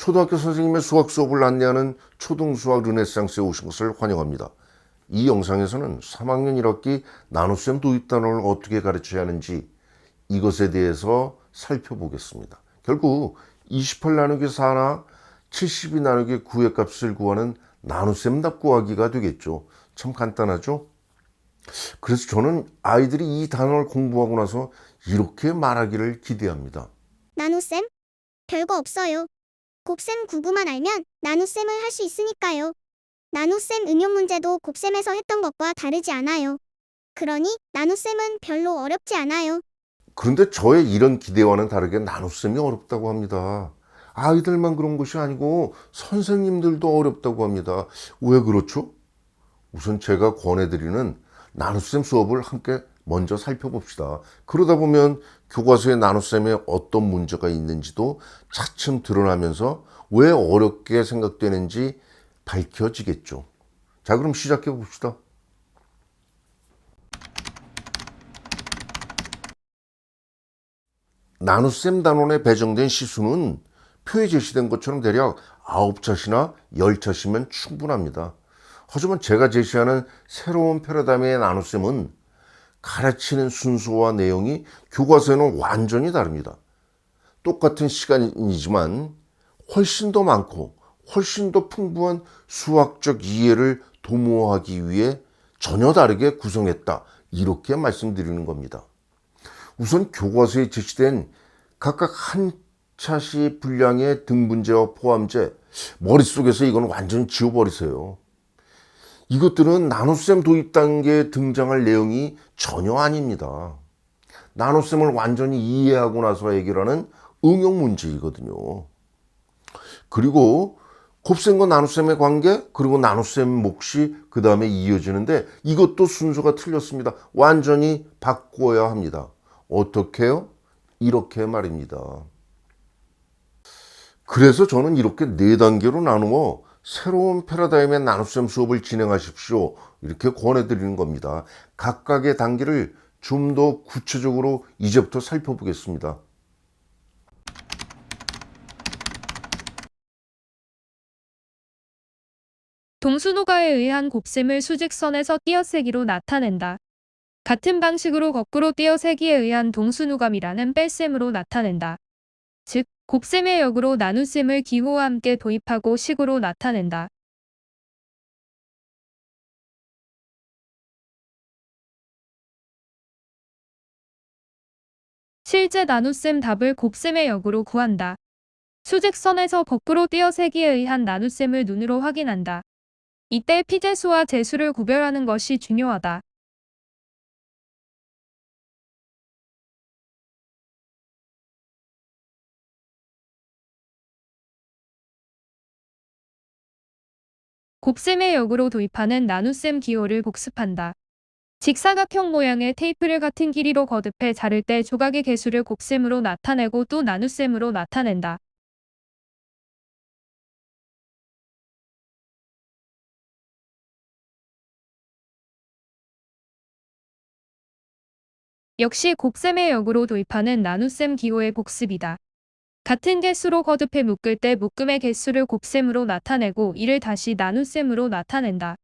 초등학교 선생님의 수학 수업을 안내하는 초등수학 르네상스에 오신 것을 환영합니다. 이 영상에서는 3학년 1학기 나눗셈 도입 단원을 어떻게 가르쳐야 하는지 이것에 대해서 살펴보겠습니다. 결국 28 나누기 4나 72 나누기 9의 값을 구하는 나눗셈 답 구하기가 되겠죠. 참 간단하죠? 그래서 저는 아이들이 이 단어를 공부하고 나서 이렇게 말하기를 기대합니다. 나눗셈? 별거 없어요. 곱셈 구구만 알면 나눗셈을 할 수 있으니까요. 나눗셈 응용 문제도 곱셈에서 했던 것과 다르지 않아요. 그러니 나눗셈은 별로 어렵지 않아요. 그런데 저의 이런 기대와는 다르게 나눗셈이 어렵다고 합니다. 아이들만 그런 것이 아니고 선생님들도 어렵다고 합니다. 왜 그렇죠? 우선 제가 권해드리는 나눗셈 수업을 함께 먼저 살펴봅시다. 그러다 보면 교과서에 나눗셈에 어떤 문제가 있는지도 차츰 드러나면서 왜 어렵게 생각되는지 밝혀지겠죠. 자, 그럼 시작해 봅시다. 나눗셈 단원에 배정된 시수는 표에 제시된 것처럼 대략 9차시나 10차시면 충분합니다. 하지만 제가 제시하는 새로운 패러다임의 나눗셈은 가르치는 순서와 내용이 교과서에는 완전히 다릅니다. 똑같은 시간이지만 훨씬 더 많고 훨씬 더 풍부한 수학적 이해를 도모하기 위해 전혀 다르게 구성했다. 이렇게 말씀드리는 겁니다. 우선 교과서에 제시된 각각 한 차시 분량의 등분제와 포함제, 머릿속에서 이건 완전히 지워버리세요. 이것들은 나눗셈 도입 단계에 등장할 내용이 전혀 아닙니다. 나눗셈을 완전히 이해하고 나서 해결하는 응용 문제이거든요. 그리고 곱셈과 나눗셈의 관계, 그리고 나눗셈 몫이 그 다음에 이어지는데 이것도 순서가 틀렸습니다. 완전히 바꿔야 합니다. 어떻게 해요? 이렇게 말입니다. 그래서 저는 이렇게 4단계로 나누어 새로운 패러다임의 나눗셈 수업을 진행하십시오. 이렇게 권해드리는 겁니다. 각각의 단계를 좀 더 구체적으로 이제부터 살펴보겠습니다. 동수노가에 의한 곱셈을 수직선에서 띄어쓰기로 나타낸다. 같은 방식으로 거꾸로 띄어쓰기에 의한 동수누감이라는 뺄셈으로 나타낸다. 즉, 곱셈의 역으로 나눗셈을 기호와 함께 도입하고 식으로 나타낸다. 실제 나눗셈 답을 곱셈의 역으로 구한다. 수직선에서 거꾸로 띄어쓰기에 의한 나눗셈을 눈으로 확인한다. 이때 피제수와 제수를 구별하는 것이 중요하다. 곱셈의 역으로 도입하는 나눗셈 기호를 복습한다. 직사각형 모양의 테이프를 같은 길이로 거듭해 자를 때 조각의 개수를 곱셈으로 나타내고 또 나눗셈으로 나타낸다. 역시 곱셈의 역으로 도입하는 나눗셈 기호의 복습이다. 같은 개수로 거듭해 묶을 때 묶음의 개수를 곱셈으로 나타내고 이를 다시 나눗셈으로 나타낸다.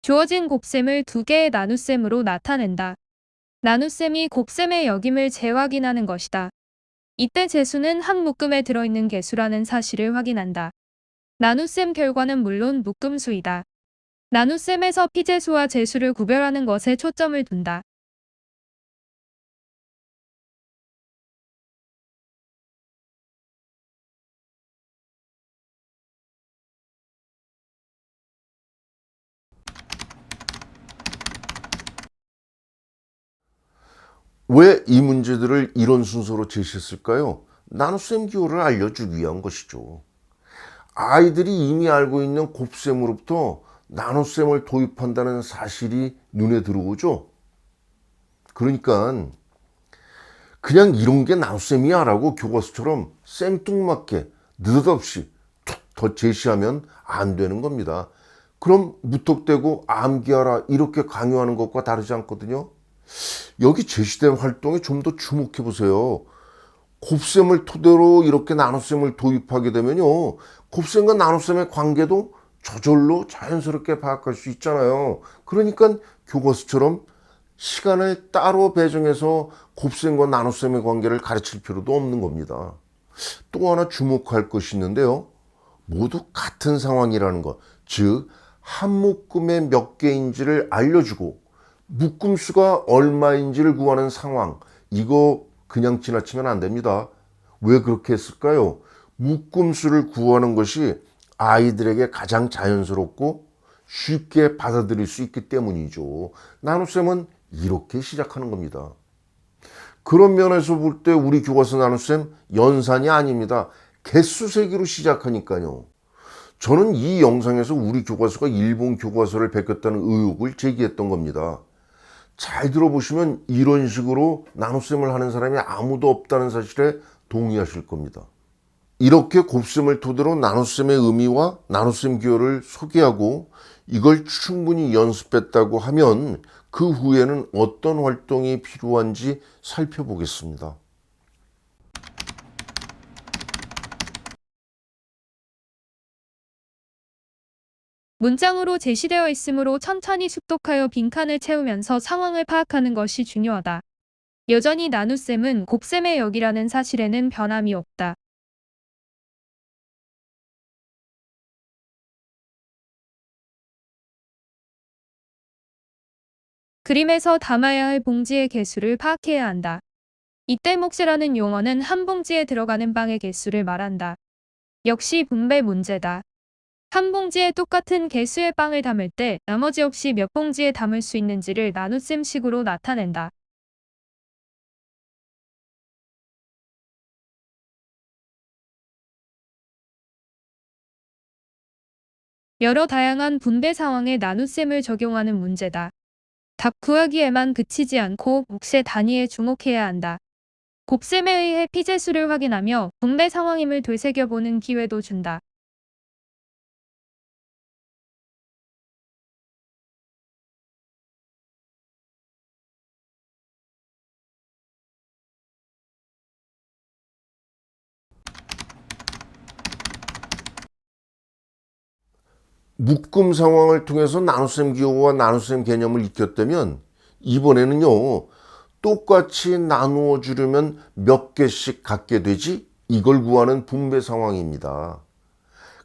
주어진 곱셈을 2개의 나눗셈으로 나타낸다. 나눗셈이 곱셈의 역임을 재확인하는 것이다. 이때 제수는 한 묶음에 들어있는 개수라는 사실을 확인한다. 나눗셈 결과는 물론 묶음수이다. 나눗셈에서 피제수와 제수를 구별하는 것에 초점을 둔다. 왜 이 문제들을 이런 순서로 제시했을까요? 나눗셈 기호를 알려주기 위한 것이죠. 아이들이 이미 알고 있는 곱셈으로부터 나눗셈을 도입한다는 사실이 눈에 들어오죠. 그러니까 그냥 이런 게 나눗셈이야 라고 교과서처럼 생뚱맞게 느닷없이 툭 더 제시하면 안 되는 겁니다. 그럼 무턱대고 암기하라 이렇게 강요하는 것과 다르지 않거든요. 여기 제시된 활동에 좀 더 주목해 보세요. 곱셈을 토대로 이렇게 나눗셈을 도입하게 되면요, 곱셈과 나눗셈의 관계도 저절로 자연스럽게 파악할 수 있잖아요. 그러니까 교과서처럼 시간을 따로 배정해서 곱셈과 나눗셈의 관계를 가르칠 필요도 없는 겁니다. 또 하나 주목할 것이 있는데요. 모두 같은 상황이라는 것, 즉 한 묶음에 몇 개인지를 알려주고 묶음 수가 얼마인지를 구하는 상황, 이거 그냥 지나치면 안 됩니다. 왜 그렇게 했을까요? 묶음 수를 구하는 것이 아이들에게 가장 자연스럽고 쉽게 받아들일 수 있기 때문이죠. 나눗셈은 이렇게 시작하는 겁니다. 그런 면에서 볼 때 우리 교과서 나눗셈 연산이 아닙니다. 개수 세기로 시작하니까요. 저는 이 영상에서 우리 교과서가 일본 교과서를 베꼈다는 의혹을 제기했던 겁니다. 잘 들어보시면 이런 식으로 나눗셈을 하는 사람이 아무도 없다는 사실에 동의하실 겁니다. 이렇게 곱셈을 토대로 나눗셈의 의미와 나눗셈 기호를 소개하고 이걸 충분히 연습했다고 하면 그 후에는 어떤 활동이 필요한지 살펴보겠습니다. 문장으로 제시되어 있으므로 천천히 숙독하여 빈칸을 채우면서 상황을 파악하는 것이 중요하다. 여전히 나눗셈은 곱셈의 역이라는 사실에는 변함이 없다. 그림에서 담아야 할 봉지의 개수를 파악해야 한다. 이때 몫이라는 용어는 한 봉지에 들어가는 빵의 개수를 말한다. 역시 분배 문제다. 한 봉지에 똑같은 개수의 빵을 담을 때 나머지 없이 몇 봉지에 담을 수 있는지를 나눗셈식으로 나타낸다. 여러 다양한 분배 상황에 나눗셈을 적용하는 문제다. 답 구하기에만 그치지 않고 몫의 단위에 주목해야 한다. 곱셈에 의해 피제수를 확인하며 분배 상황임을 되새겨보는 기회도 준다. 묶음 상황을 통해서 나눗셈 기호와 나눗셈 개념을 익혔다면 이번에는요, 똑같이 나누어 주려면 몇 개씩 갖게 되지? 이걸 구하는 분배 상황입니다.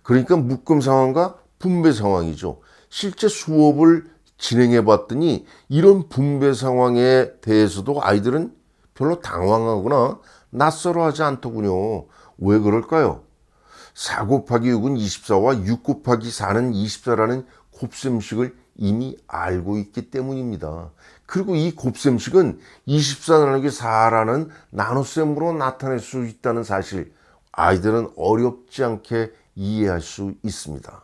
그러니까 묶음 상황과 분배 상황이죠. 실제 수업을 진행해 봤더니 이런 분배 상황에 대해서도 아이들은 별로 당황하거나 낯설어 하지 않더군요. 왜 그럴까요? 4 곱하기 6은 24와 6 곱하기 4는 24라는 곱셈식을 이미 알고 있기 때문입니다. 그리고 이 곱셈식은 24 나누기 4라는 나눗셈으로 나타낼 수 있다는 사실, 아이들은 어렵지 않게 이해할 수 있습니다.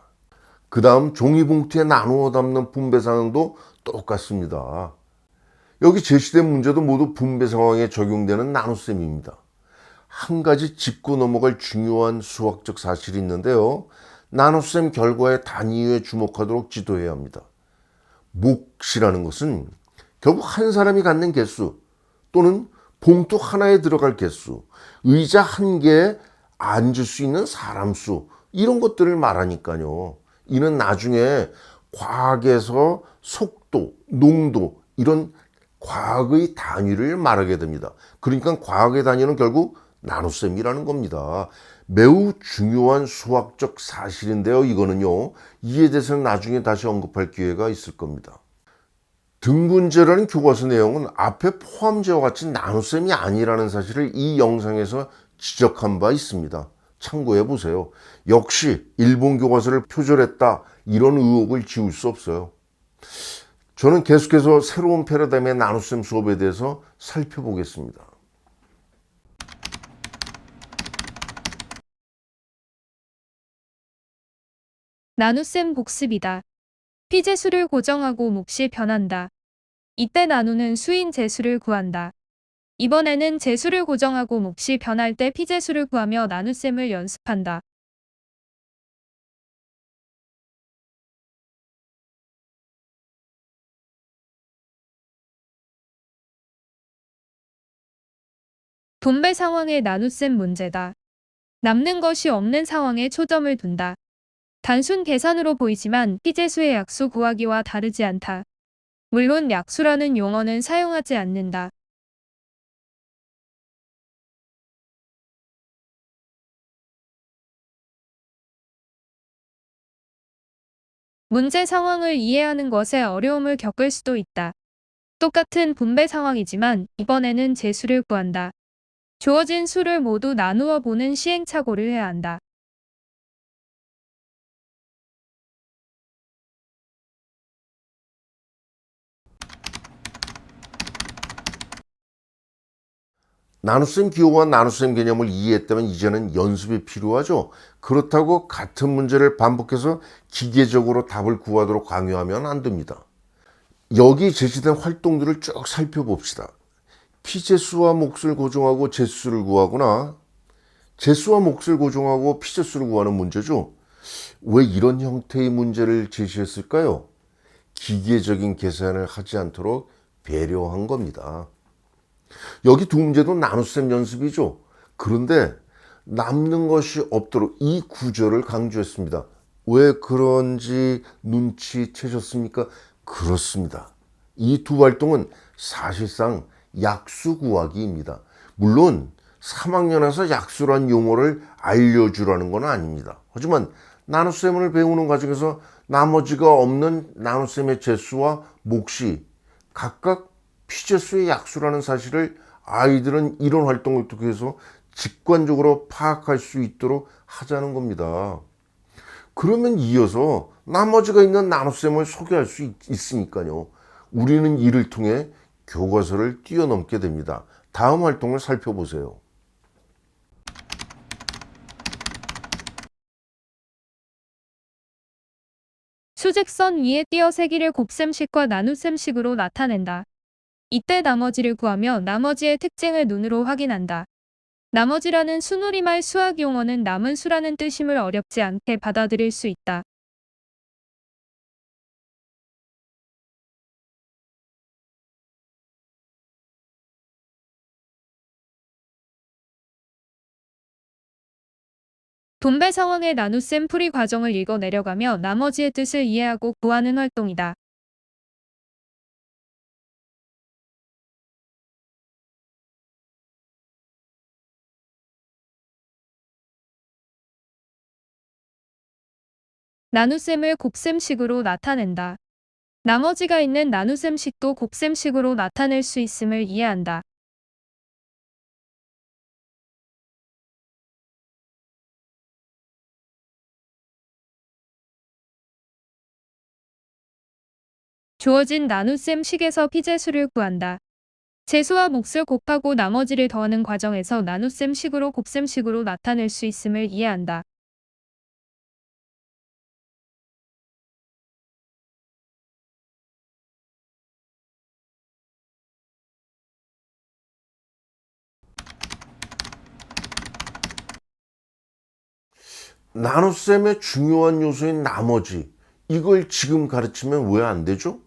그 다음 종이봉투에 나누어 담는 분배 상황도 똑같습니다. 여기 제시된 문제도 모두 분배 상황에 적용되는 나눗셈입니다. 한 가지 짚고 넘어갈 중요한 수학적 사실이 있는데요. 나눗셈 결과의 단위에 주목하도록 지도해야 합니다. 몫이라는 것은 결국 한 사람이 갖는 개수 또는 봉투 하나에 들어갈 개수, 의자 한 개에 앉을 수 있는 사람 수, 이런 것들을 말하니까요. 이는 나중에 과학에서 속도, 농도, 이런 과학의 단위를 말하게 됩니다. 그러니까 과학의 단위는 결국 나눗셈이라는 겁니다. 매우 중요한 수학적 사실인데요. 이거는요, 이에 대해서는 나중에 다시 언급할 기회가 있을 겁니다. 등분제라는 교과서 내용은 앞에 포함제와 같이 나눗셈이 아니라는 사실을 이 영상에서 지적한 바 있습니다. 참고해 보세요. 역시 일본 교과서를 표절했다, 이런 의혹을 지울 수 없어요. 저는 계속해서 새로운 패러다임의 나눗셈 수업에 대해서 살펴보겠습니다. 나눗셈 복습이다. 피제수를 고정하고 몫이 변한다. 이때 나누는 수인 제수를 구한다. 이번에는 재수를 고정하고 몫이 변할 때 피재수를 구하며 나눗셈을 연습한다. 분배 상황의 나눗셈 문제다. 남는 것이 없는 상황에 초점을 둔다. 단순 계산으로 보이지만 피재수의 약수 구하기와 다르지 않다. 물론 약수라는 용어는 사용하지 않는다. 문제 상황을 이해하는 것에 어려움을 겪을 수도 있다. 똑같은 분배 상황이지만 이번에는 재수를 구한다. 주어진 수를 모두 나누어 보는 시행착오를 해야 한다. 나눗셈 기호와 나눗셈 개념을 이해했다면 이제는 연습이 필요하죠. 그렇다고 같은 문제를 반복해서 기계적으로 답을 구하도록 강요하면 안 됩니다. 여기 제시된 활동들을 쭉 살펴봅시다. 피재수와 몫을 고정하고 재수를 구하거나 재수와 몫을 고정하고 피재수를 구하는 문제죠. 왜 이런 형태의 문제를 제시했을까요? 기계적인 계산을 하지 않도록 배려한 겁니다. 여기 두 문제도 나눗셈 연습이죠. 그런데 남는 것이 없도록 이 구조를 강조했습니다. 왜 그런지 눈치채셨습니까? 그렇습니다. 이 두 활동은 사실상 약수 구하기입니다. 물론 3학년에서 약수란 용어를 알려주라는 건 아닙니다. 하지만 나눗셈을 배우는 과정에서 나머지가 없는 나눗셈의 재수와 몫이 각각 피재수의 약수라는 사실을 아이들은 이런 활동을 통해서 직관적으로 파악할 수 있도록 하자는 겁니다. 그러면 이어서 나머지가 있는 나눗셈을 소개할 수 있으니까요. 우리는 이를 통해 교과서를 뛰어넘게 됩니다. 다음 활동을 살펴보세요. 수직선 위에 띄어세기를 곱셈식과 나눗셈식으로 나타낸다. 이때 나머지를 구하며 나머지의 특징을 눈으로 확인한다. 나머지라는 순우리말 수학 용어는 남은 수라는 뜻임을 어렵지 않게 받아들일 수 있다. 분배 상황의 나눗셈 풀이 과정을 읽어 내려가며 나머지의 뜻을 이해하고 구하는 활동이다. 나눗셈을 곱셈식으로 나타낸다. 나머지가 있는 나눗셈식도 곱셈식으로 나타낼 수 있음을 이해한다. 주어진 나눗셈식에서 피재수를 구한다. 재수와 몫을 곱하고 나머지를 더하는 과정에서 나눗셈식으로 곱셈식으로 나타낼 수 있음을 이해한다. 나눗셈의 중요한 요소인 나머지, 이걸 지금 가르치면 왜 안 되죠?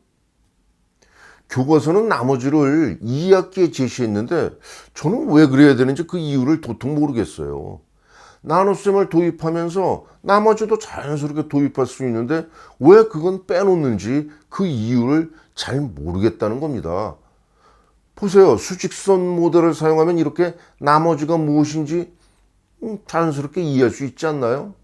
교과서는 나머지를 2학기에 제시했는데 저는 왜 그래야 되는지 그 이유를 도통 모르겠어요. 나눗셈을 도입하면서 나머지도 자연스럽게 도입할 수 있는데 왜 그건 빼놓는지 그 이유를 잘 모르겠다는 겁니다. 보세요. 수직선 모델을 사용하면 이렇게 나머지가 무엇인지 자연스럽게 이해할 수 있지 않나요?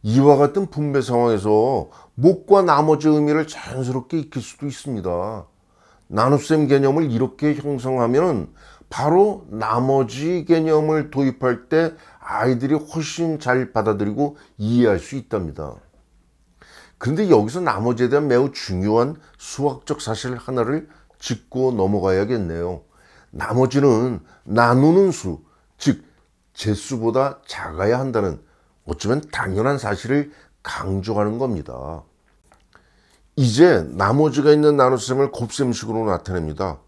이와 같은 분배 상황에서 몫과 나머지 의미를 자연스럽게 익힐 수도 있습니다. 나눗셈 개념을 이렇게 형성하면 바로 나머지 개념을 도입할 때 아이들이 훨씬 잘 받아들이고 이해할 수 있답니다. 그런데 여기서 나머지에 대한 매우 중요한 수학적 사실 하나를 짚고 넘어가야겠네요. 나머지는 나누는 수, 즉 재수보다 작아야 한다는 어쩌면 당연한 사실을 강조하는 겁니다. 이제 나머지가 있는 나눗셈을 곱셈식으로 나타냅니다.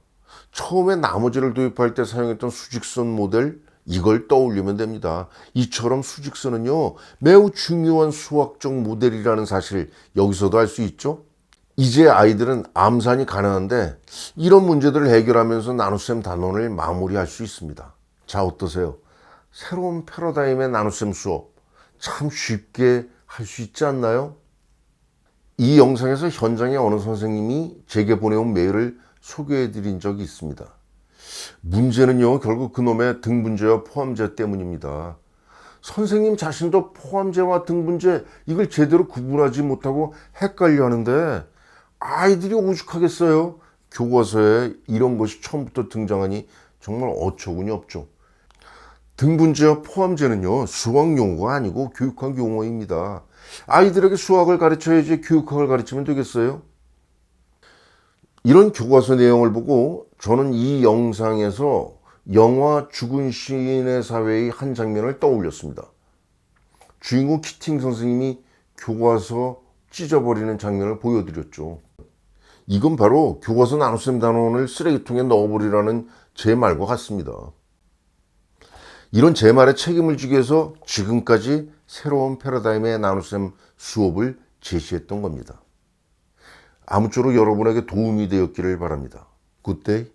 처음에 나머지를 도입할 때 사용했던 수직선 모델, 이걸 떠올리면 됩니다. 이처럼 수직선은요, 매우 중요한 수학적 모델이라는 사실 여기서도 알 수 있죠. 이제 아이들은 암산이 가능한데 이런 문제들을 해결하면서 나눗셈 단원을 마무리할 수 있습니다. 자, 어떠세요? 새로운 패러다임의 나눗셈 수업 참 쉽게 할 수 있지 않나요? 이 영상에서 현장의 어느 선생님이 제게 보내온 메일을 소개해 드린 적이 있습니다. 문제는요, 결국 그놈의 등분제와 포함제 때문입니다. 선생님 자신도 포함제와 등분제 이걸 제대로 구분하지 못하고 헷갈려 하는데 아이들이 오죽하겠어요? 교과서에 이런 것이 처음부터 등장하니 정말 어처구니 없죠. 등분제와 포함제는요, 수학 용어가 아니고 교육학 용어입니다. 아이들에게 수학을 가르쳐야지 교육학을 가르치면 되겠어요? 이런 교과서 내용을 보고 저는 이 영상에서 영화 죽은 시인의 사회의 한 장면을 떠올렸습니다. 주인공 키팅 선생님이 교과서 찢어버리는 장면을 보여드렸죠. 이건 바로 교과서 나눗셈 단원을 쓰레기통에 넣어버리라는 제 말과 같습니다. 이런 제 말에 책임을 지기 위해서 지금까지 새로운 패러다임의 나눗셈 수업을 제시했던 겁니다. 아무쪼록 여러분에게 도움이 되었기를 바랍니다. 굿데이.